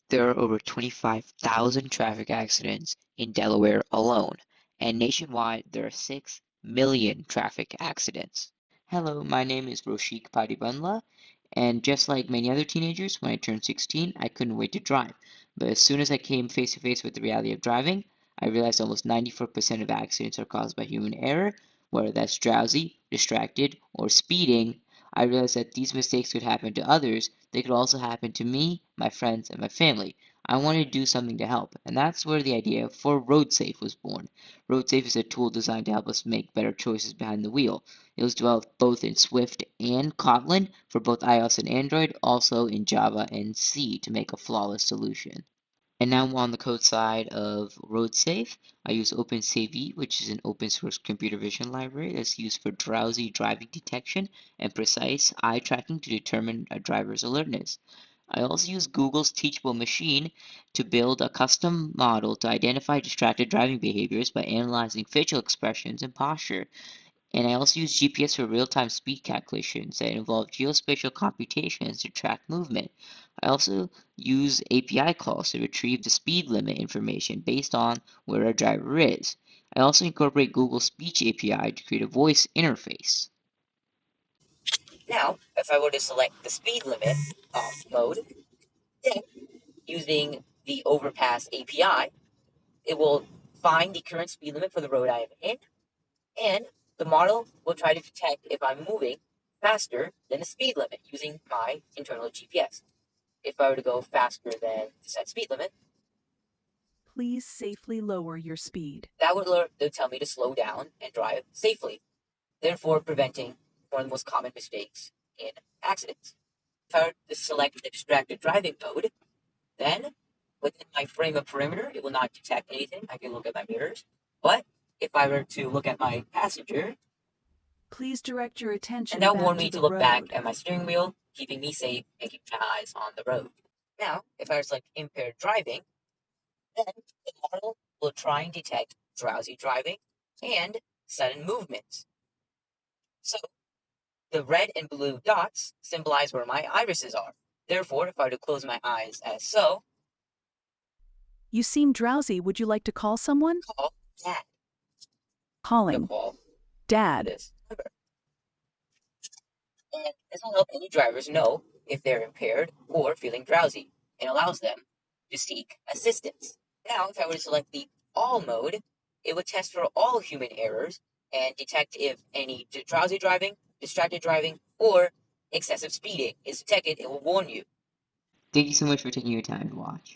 There are over 25,000 traffic accidents in Delaware alone, and nationwide there are 6 million traffic accidents. Hello, my name is Roshik Padibanla, and just like many other teenagers, when I turned 16, I couldn't wait to drive. But as soon as I came face to face with the reality of driving, I realized almost 94% of accidents are caused by human error, whether that's drowsy, distracted, or speeding. I realized that these mistakes could happen to others, they could also happen to me, my friends, and my family. I wanted to do something to help, and that's where the idea for RoadSafe was born. RoadSafe is a tool designed to help us make better choices behind the wheel. It was developed both in Swift and Kotlin for both iOS and Android, also in Java and C to make a flawless solution. And now on the code side of RoadSafe, I use OpenCV, which is an open source computer vision library that's used for drowsy driving detection and precise eye tracking to determine a driver's alertness. I also use Google's Teachable Machine to build a custom model to identify distracted driving behaviors by analyzing facial expressions and posture. And I also use GPS for real-time speed calculations that involve geospatial computations to track movement. I also use API calls to retrieve the speed limit information based on where a driver is. I also incorporate Google Speech API to create a voice interface. Now, if I were to select the speed limit off mode, then using the overpass API, it will find the current speed limit for the road I am in, and the model will try to detect if I'm moving faster than the speed limit using my internal GPS. If I were to go faster than the set speed limit, Please safely lower your speed. that would tell me to slow down and drive safely, therefore preventing one of the most common mistakes in accidents. If I were to select the distracted driving mode, then within my frame of perimeter, it will not detect anything. I can look at my mirrors. But if I were to look at my passenger, Please direct your and attention that will back warn to me to the look back road. at my steering wheel, keeping me safe and keeping my eyes on the road. Now, if I were to select impaired driving, then the model will try and detect drowsy driving and sudden movements. So the red and blue dots symbolize where my irises are. Therefore, if I were to close my eyes as so, You seem drowsy. Would you like to call someone? call dad. The Calling. call Dad. this number. And this will help any drivers know if they're impaired or feeling drowsy and allows them to seek assistance. Now, if I were to select the all mode, it would test for all human errors and detect if any drowsy driving, distracted driving, or excessive speeding is detected. It will warn you. Thank you so much for taking your time to watch.